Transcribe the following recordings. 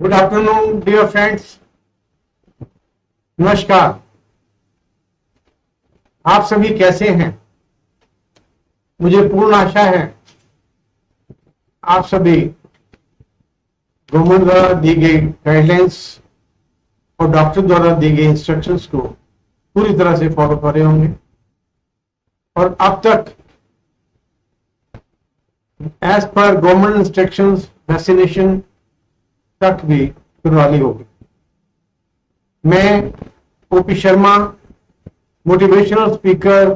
Good afternoon dear friends. नमस्कार। आप सभी कैसे हैं? मुझे पूर्ण आशा है आप सभी गवर्नमेंट द्वारा दी गई गाइडलाइंस और डॉक्टर द्वारा दी गई इंस्ट्रक्शंस को पूरी तरह से फॉलो कर रहे होंगे और अब तक as per government instructions vaccination तक भी करवा ली होगी। मैं OP Sharma, motivational speaker,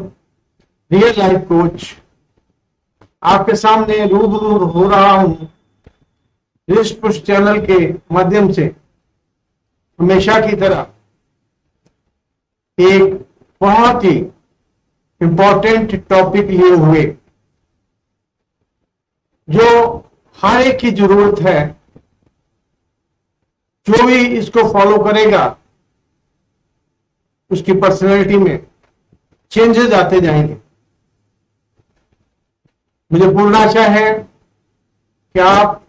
real life coach, आपके सामने रूबरू हो रहा हूं रिस्ट पुश चैनल के माध्यम से। हमेशा की तरह एक बहुत ही इंपॉर्टेंट टॉपिक लिए हुए जो हर एक की जरूरत है। जो भी इसको फॉलो करेगा उसकी पर्सनैलिटी में चेंजेस आते जाएंगे। मुझे पूर्ण आशा है कि आप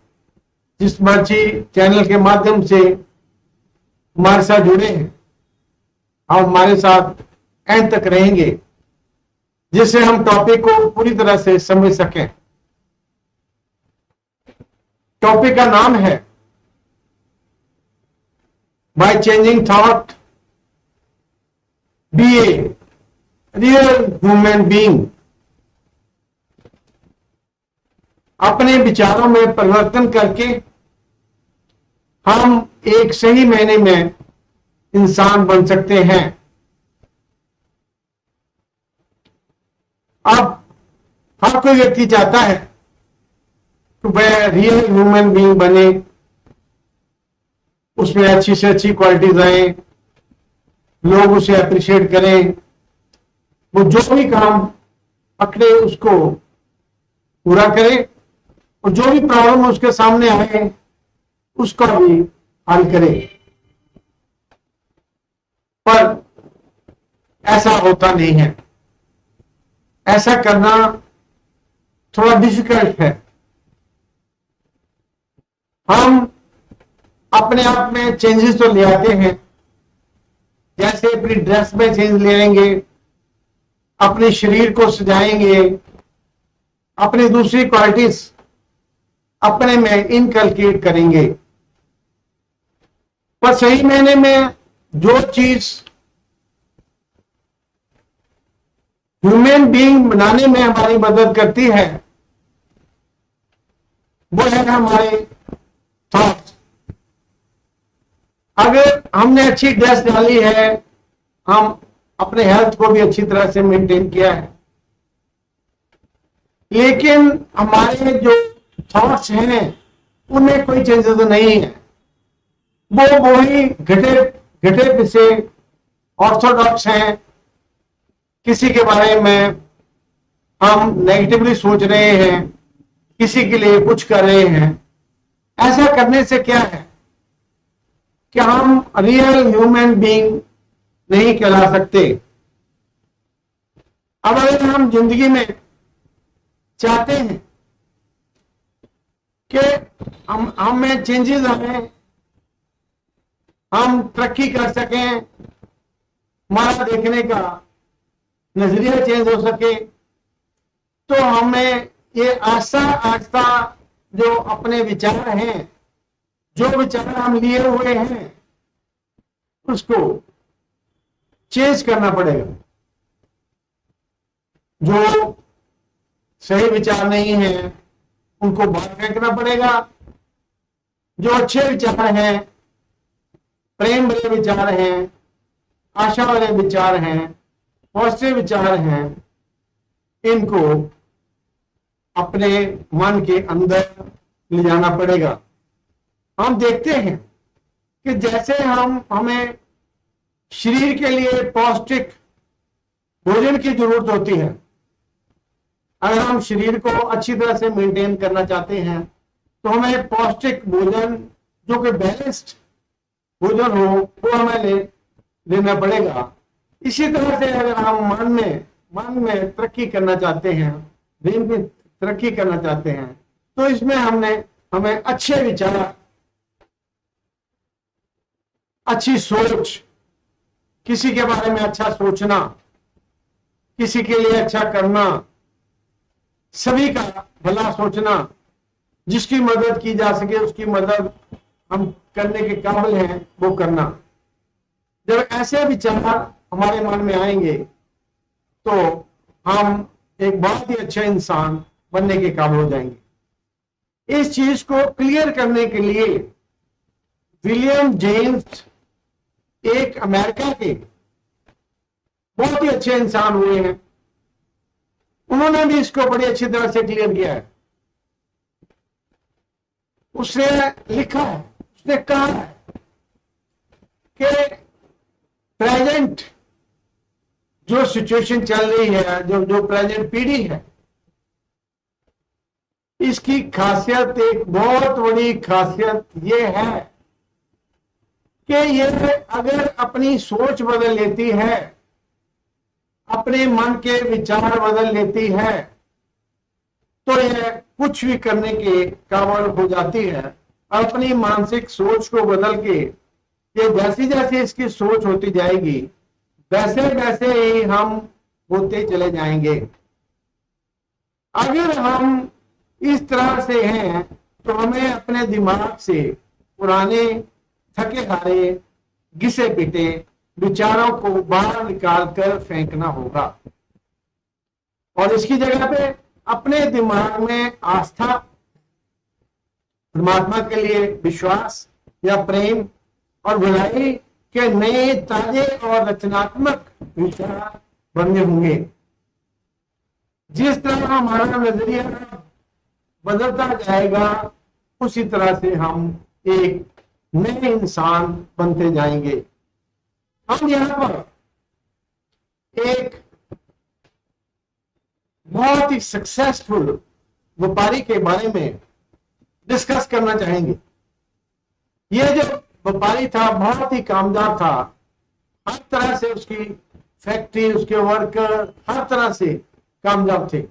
जिस मर्जी चैनल के माध्यम से हमारे साथ जुड़े हैं, आप हमारे साथ एंड तक रहेंगे जिससे हम टॉपिक को पूरी तरह से समझ सकें। टॉपिक का नाम है by changing thought be a real human being. अपने विचारों में परिवर्तन करके हम एक सही मायने में इंसान बन सकते हैं। अब हर कोई व्यक्ति चाहता है कि वह रियल ह्यूमन बीइंग बने, उसमें अच्छी से अच्छी क्वालिटीज आए, लोग उसे अप्रिशिएट करें, वो जो भी काम पकड़े उसको पूरा करे और जो भी प्रॉब्लम उसके सामने आए उसका भी हल करे। पर ऐसा होता नहीं है। ऐसा करना थोड़ा डिफिकल्ट है। हम अपने आप में चेंजेस तो ले आते हैं, जैसे अपनी ड्रेस में चेंज ले आएंगे, अपने शरीर को सजाएंगे, अपनी दूसरी क्वालिटीज अपने में इनकलकेट करेंगे। पर सही मायने में जो चीज ह्यूमन बीइंग बनाने में हमारी मदद करती है वो है हमारे थॉट्स। अगर हमने अच्छी ड्रेस डाली है, हम अपने हेल्थ को भी अच्छी तरह से मेंटेन किया है, लेकिन हमारे जो थॉट्स हैं उनमें कोई चेंजेस नहीं है। वो वही घटे पिसे ऑर्थोडॉक्स हैं। किसी के बारे में हम नेगेटिवली सोच रहे हैं, किसी के लिए कुछ कर रहे हैं। ऐसा करने से क्या है कि हम रियल ह्यूमन बीइंग नहीं कहला सकते। अब अगर हम जिंदगी में चाहते हैं कि हम में चेंजेस आए, हम तरक्की कर सकें, हमारा देखने का नजरिया चेंज हो सके, तो हमें ये आस्ता आस्ता जो अपने विचार हैं, जो विचार हम लिए हुए हैं, उसको चेंज करना पड़ेगा। जो सही विचार नहीं है उनको बाहर फेंकना पड़ेगा। जो अच्छे विचार हैं, प्रेम भरे विचार हैं, आशा वाले विचार हैं, पॉजिटिव विचार हैं, इनको अपने मन के अंदर ले जाना पड़ेगा। हम देखते हैं कि जैसे हमें शरीर के लिए पौष्टिक भोजन की जरूरत होती है, अगर हम शरीर को अच्छी तरह से मेंटेन करना चाहते हैं तो हमें पौष्टिक भोजन जो कि बैलेंस्ड भोजन हो वो हमें लेना पड़ेगा। इसी तरह से अगर हम मन में तरक्की करना चाहते हैं, ब्रेन में तरक्की करना चाहते हैं, तो इसमें हमें अच्छे विचार अच्छी सोच, किसी के बारे में अच्छा सोचना, किसी के लिए अच्छा करना, सभी का भला सोचना, जिसकी मदद की जा सके उसकी मदद हम करने के काबिल हैं वो करना। जब ऐसे विचार हमारे मन में आएंगे तो हम एक बहुत ही अच्छे इंसान बनने के काबिल हो जाएंगे। इस चीज को क्लियर करने के लिए विलियम जेम्स एक अमेरिका के बहुत ही अच्छे इंसान हुए हैं, उन्होंने भी इसको बड़ी अच्छी तरह से क्लियर किया है। उसने लिखा है, उसने कहा है कि प्रेजेंट जो सिचुएशन चल रही है, जो प्रेजेंट पीढ़ी है, इसकी खासियत, एक बहुत बड़ी खासियत यह है कि ये अगर अपनी सोच बदल लेती है, अपने मन के विचार बदल लेती है, तो यह कुछ भी करने के काबिल हो जाती है। और अपनी मानसिक सोच को बदल के, ये जैसी जैसी इसकी सोच होती जाएगी वैसे वैसे ही हम होते चले जाएंगे। अगर हम इस तरह से हैं तो हमें अपने दिमाग से पुराने थके हारे घिसे पिटे विचारों को बाहर निकाल कर फेंकना होगा और इसकी जगह पे अपने दिमाग में आस्था, परमात्मा के लिए विश्वास या प्रेम और भलाई के नए ताजे और रचनात्मक विचार बनने होंगे। जिस तरह हमारा नजरिया बदलता जाएगा उसी तरह से हम एक नए इंसान बनते जाएंगे। हम यहां पर एक बहुत ही सक्सेसफुल व्यापारी के बारे में डिस्कस करना चाहेंगे। यह जो व्यापारी था बहुत ही कामयाब था, हर तरह से उसकी फैक्ट्री, उसके वर्कर हर तरह से कामयाब थे।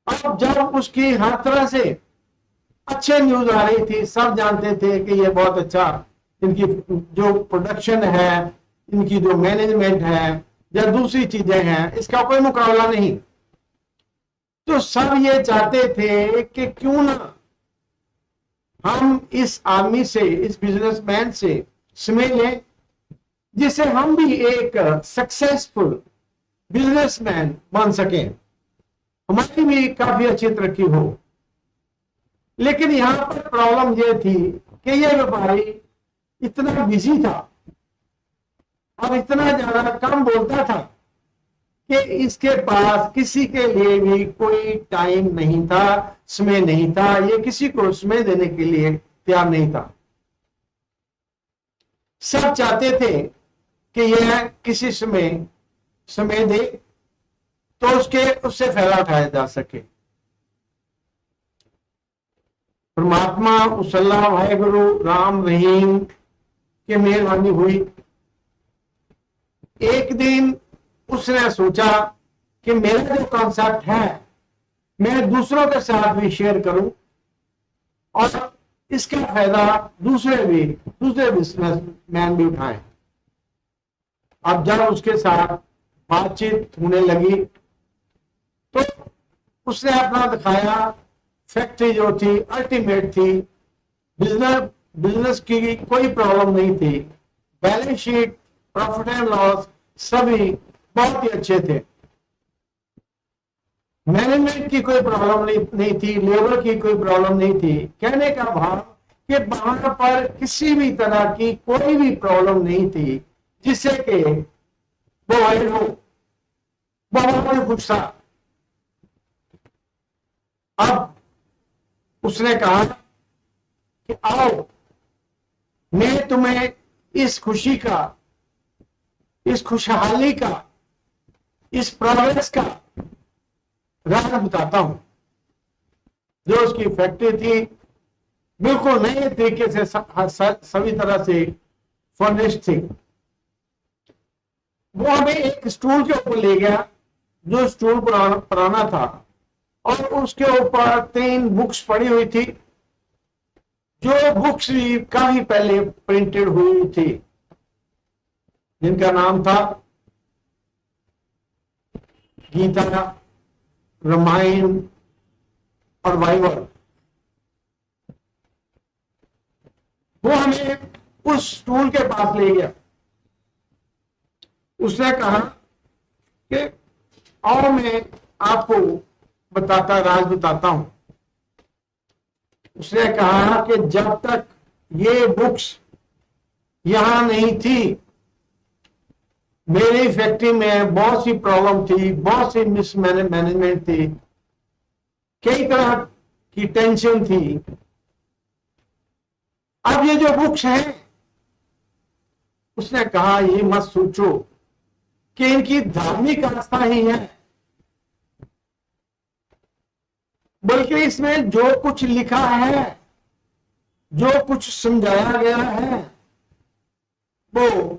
अब जब उसकी हर तरह से अच्छे न्यूज आ रही थी, सब जानते थे कि ये बहुत अच्छा, इनकी जो प्रोडक्शन है, इनकी जो मैनेजमेंट है या दूसरी चीजें हैं, इसका कोई मुकाबला नहीं। तो सब ये चाहते थे कि क्यों ना हम इस आदमी से, इस बिजनेसमैन से स्मेह लें, जिससे हम भी एक सक्सेसफुल बिजनेसमैन बन सकें, हमारी भी काफी अच्छी तरक्की हो। लेकिन यहां पर प्रॉब्लम यह थी कि यह व्यापारी इतना बिजी था और इतना ज्यादा कम बोलता था कि इसके पास किसी के लिए भी कोई टाइम नहीं था, समय नहीं था, ये किसी को समय देने के लिए तैयार नहीं था। सब चाहते थे कि यह किसी समय दे तो उससे फायदा उठाया जा सके। परमात्मा उसल्ला वाहेगुरु राम रहीम की मेहरबानी हुई। एक दिन उसने सोचा कि मेरा जो कॉन्सेप्ट है मैं दूसरों के साथ भी शेयर करूं और इसका फायदा दूसरे बिजनेसमैन भी उठाएं। अब जब उसके साथ बातचीत होने लगी तो उसने अपना दिखाया, फैक्ट्री जो थी अल्टीमेट थी, बिजनेस की कोई प्रॉब्लम नहीं थी, balance sheet, profit and loss सभी बहुत ही अच्छे थे, मैनेजमेंट की कोई प्रॉब्लम नहीं थी, लेबर की कोई प्रॉब्लम नहीं थी। कहने का भाव कि वहां पर किसी भी तरह की कोई भी प्रॉब्लम नहीं थी जिससे कि वो वाइड हो, बहुत ही खुश था। अब उसने कहा कि आओ मैं तुम्हें इस खुशी का, इस खुशहाली का, इस प्रोग्रेस का राज बताता हूं। जो उसकी फैक्ट्री थी बिल्कुल नए तरीके से सभी तरह से फर्निश्ड थी। वो हमें एक स्टूल के ऊपर ले गया, जो स्टूल पुराना था, और उसके ऊपर 3 बुक्स पड़ी हुई थी जो बुक्स भी काफी पहले प्रिंटेड हुई थी, जिनका नाम था गीता, रामायण और बाइबल, वो हमें उस स्टूल के पास ले गया। उसने कहा कि आओ मैं आपको राज बताता हूं। उसने कहा कि जब तक ये बुक्स यहां नहीं थी, मेरी फैक्ट्री में बहुत सी प्रॉब्लम थी, बहुत सी मिसमैनेजमेंट थी, कई तरह की टेंशन थी। अब ये जो बुक्स हैं, उसने कहा ये मत सोचो कि इनकी धार्मिक आस्था ही है, बल्कि इसमें जो कुछ लिखा है, जो कुछ समझाया गया है, वो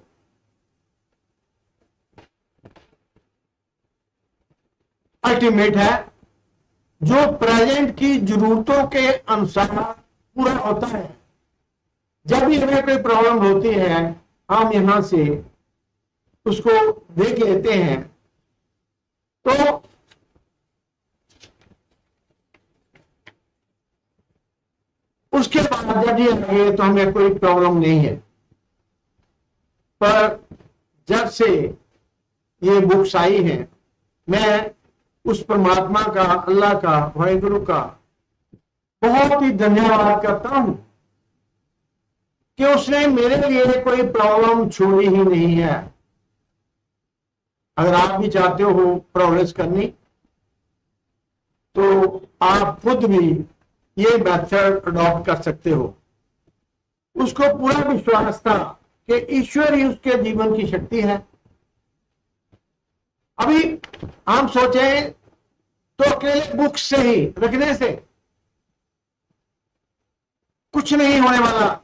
अल्टीमेट है, जो प्रेजेंट की जरूरतों के अनुसार पूरा होता है। जब भी हमें कोई प्रॉब्लम होती है, हम यहां से उसको देख लेते हैं, तो उसके बाद जब ये लगे तो हमें कोई प्रॉब्लम नहीं है। पर जब से ये बुक्स आई हैं, मैं उस परमात्मा का, अल्लाह का, वाहिगुरु का बहुत ही धन्यवाद करता हूं कि उसने मेरे लिए कोई प्रॉब्लम छोड़ी ही नहीं है। अगर आप भी चाहते हो प्रोग्रेस करनी, तो आप खुद भी ये मेथड अडॉप्ट कर सकते हो। उसको पूरा विश्वास था कि ईश्वर ही उसके जीवन की शक्ति है। अभी हम सोचें तो अकेले बुक्स से ही रखने से कुछ नहीं होने वाला।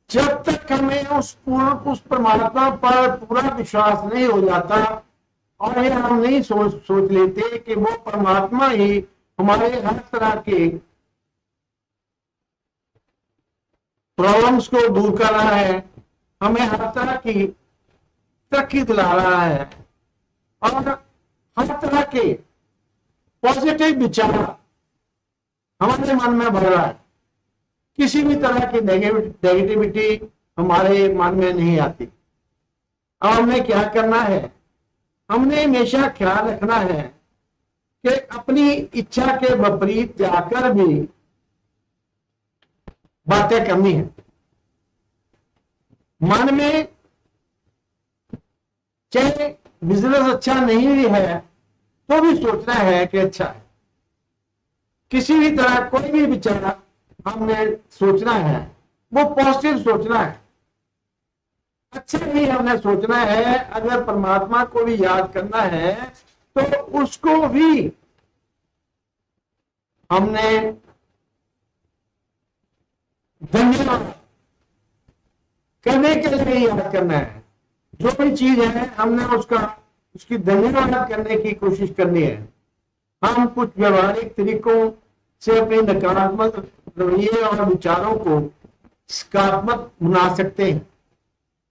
जब तक हमें उस परमात्मा पर पूरा विश्वास नहीं हो जाता, और ये हम नहीं सोच लेते कि वो परमात्मा ही हमारे हर तरह के प्रॉब्लम्स को दूर कर रहा है, हमें हर तरह की तरक्की दिला रहा है, और हर तरह के पॉजिटिव विचार हमारे मन में भर रहा है। किसी भी तरह की नेगेटिविटी हमारे मन में नहीं आती। अब हमें क्या करना है? हमने हमेशा ख्याल रखना है कि अपनी इच्छा के विपरीत जाकर भी बातें करनी है। मन में चाहे बिजनेस अच्छा नहीं भी है तो भी सोचना है कि अच्छा है। किसी भी तरह कोई भी विचार हमने सोचना है, वो पॉजिटिव सोचना है, अच्छा ही हमने सोचना है। अगर परमात्मा को भी याद करना है तो उसको भी हमने धन्यवाद करने के लिए याद करना है। जो भी चीज है हमने उसकी धन्यवाद करने की कोशिश करनी है। हम कुछ व्यवहारिक तरीकों से अपने नकारात्मक रवैये और विचारों को सकारात्मक बना सकते हैं।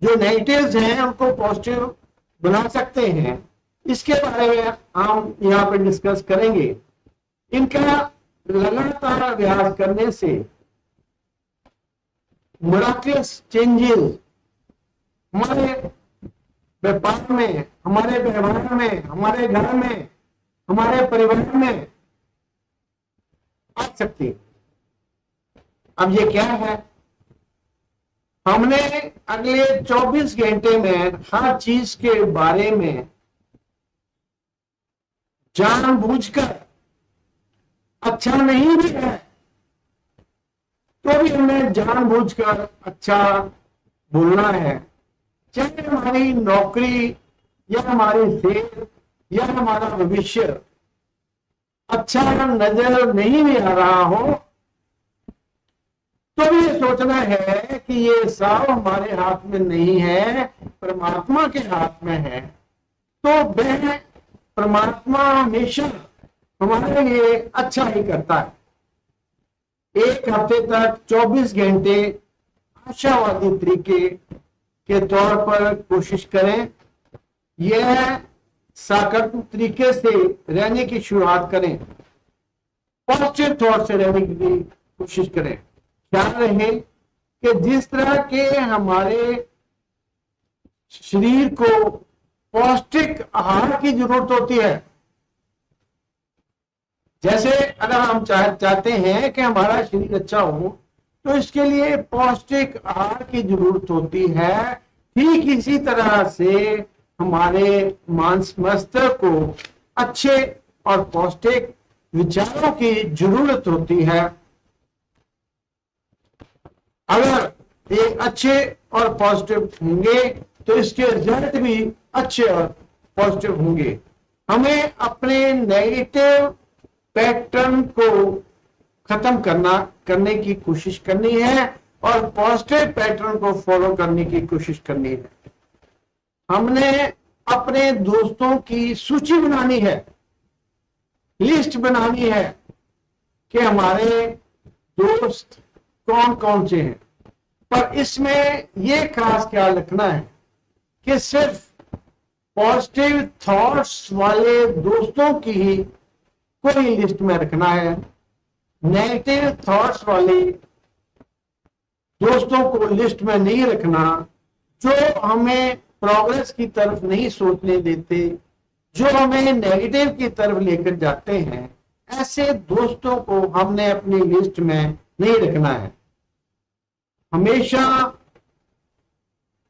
जो नेगेटिव्स हैं उनको पॉजिटिव बना सकते हैं। इसके बारे में हम यहाँ पे डिस्कस करेंगे। इनका लगातार अभ्यास करने से मिराकलस चेंजेस हमारे व्यापार में, हमारे व्यवहार में, हमारे घर में, हमारे परिवार में आ सकती है। अब ये क्या है? हमने अगले 24 घंटे में हर चीज के बारे में जानबूझकर, अच्छा नहीं भी है तो भी हमें जानबूझकर अच्छा बोलना है। चाहे हमारी नौकरी या हमारी सेहत या हमारा भविष्य अच्छा नजर नहीं भी आ रहा हो तो भी ये सोचना है कि ये सब हमारे हाथ में नहीं है, परमात्मा के हाथ में है। तो वह परमात्मा हमेशा हमारे लिए अच्छा ही करता है। एक हफ्ते तक 24 घंटे आशावादी तरीके के तौर पर कोशिश करें। यह सकारात्मक तरीके से रहने की शुरुआत करें, पॉजिटिव थॉट से रहने की कोशिश करें। ख्याल रहे कि जिस तरह के हमारे शरीर को पौष्टिक आहार की जरूरत होती है, जैसे अगर हम चाहते हैं कि हमारा शरीर अच्छा हो तो इसके लिए पौष्टिक आहार की जरूरत होती है, ठीक इसी तरह से हमारे मांस मस्तिष्क को अच्छे और पौष्टिक विचारों की जरूरत होती है। अगर ये अच्छे और पॉजिटिव होंगे तो इसके रिजल्ट भी अच्छे और पॉजिटिव होंगे। हमें अपने नेगेटिव पैटर्न को खत्म करने की कोशिश करनी है और पॉजिटिव पैटर्न को फॉलो करने की कोशिश करनी है। हमने अपने दोस्तों की सूची बनानी है, लिस्ट बनानी है कि हमारे दोस्त कौन कौन से हैं। पर इसमें यह खास ख्याल रखना है कि सिर्फ पॉजिटिव थॉट्स वाले दोस्तों की ही कोई लिस्ट में रखना है। नेगेटिव थॉट्स वाले दोस्तों को लिस्ट में नहीं रखना, जो हमें प्रोग्रेस की तरफ नहीं सोचने देते, जो हमें नेगेटिव की तरफ लेकर जाते हैं। ऐसे दोस्तों को हमने अपनी लिस्ट में नहीं रखना है। हमेशा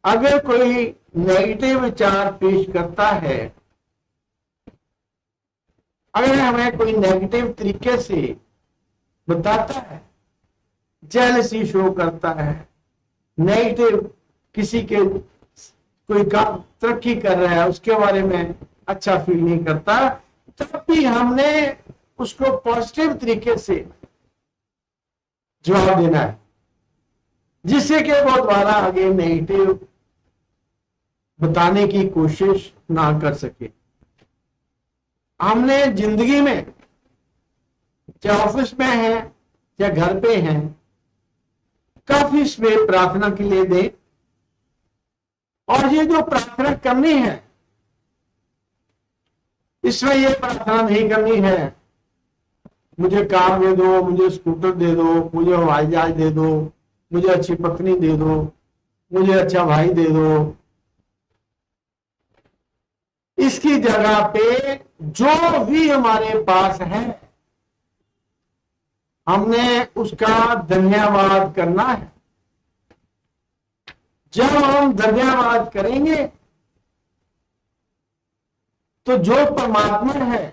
अगर कोई नेगेटिव विचार पेश करता है, अगर हमें कोई नेगेटिव तरीके से बताता है, जेलसी शो करता है, नेगेटिव किसी के कोई काम तरक्की कर रहा है उसके बारे में अच्छा फील नहीं करता, तब भी हमने उसको पॉजिटिव तरीके से जवाब देना है, जिससे कि वो दोबारा आगे नेगेटिव बताने की कोशिश ना कर सके। हमने जिंदगी में, चाहे ऑफिस में है या घर पे हैं, काफी समय प्रार्थना के लिए दें। और ये जो प्रार्थना करनी है, इसमें ये प्रार्थना नहीं करनी है मुझे कार दे दो, मुझे स्कूटर दे दो, मुझे हवाई जहाज दे दो, मुझे अच्छी पत्नी दे दो, मुझे अच्छा भाई दे दो। इसकी जगह पे जो भी हमारे पास है हमने उसका धन्यवाद करना है। जब हम धन्यवाद करेंगे तो जो परमात्मा है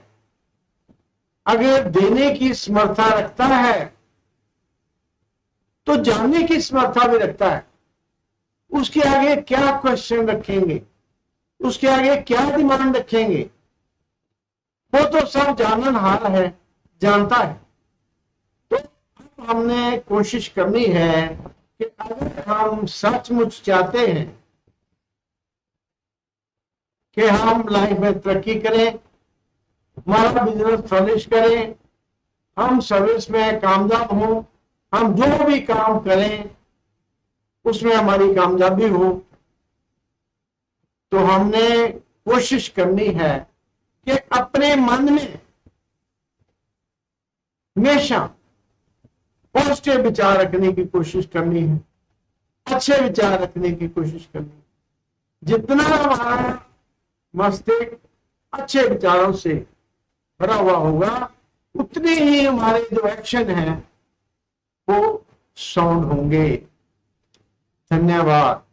अगर देने की समर्था रखता है तो जानने की समर्था भी रखता है। उसके आगे क्या क्वेश्चन रखेंगे, उसके आगे क्या डिमांड रखेंगे, वो तो सब जाननहार है, जानता है। तो हमने कोशिश करनी है कि अगर हम सचमुच चाहते हैं कि हम लाइफ में तरक्की करें, हमारा बिजनेस फ्लरिश करें, हम सर्विस में कामयाब हों, हम जो भी काम करें उसमें हमारी कामयाबी हो, तो हमने कोशिश करनी है कि अपने मन में हमेशा पॉजिटिव विचार रखने की कोशिश करनी है, अच्छे विचार रखने की कोशिश करनी है। जितना हमारा मस्तिष्क अच्छे विचारों से भरा हुआ होगा, उतने ही हमारे जो एक्शन हैं वो साउंड होंगे। धन्यवाद।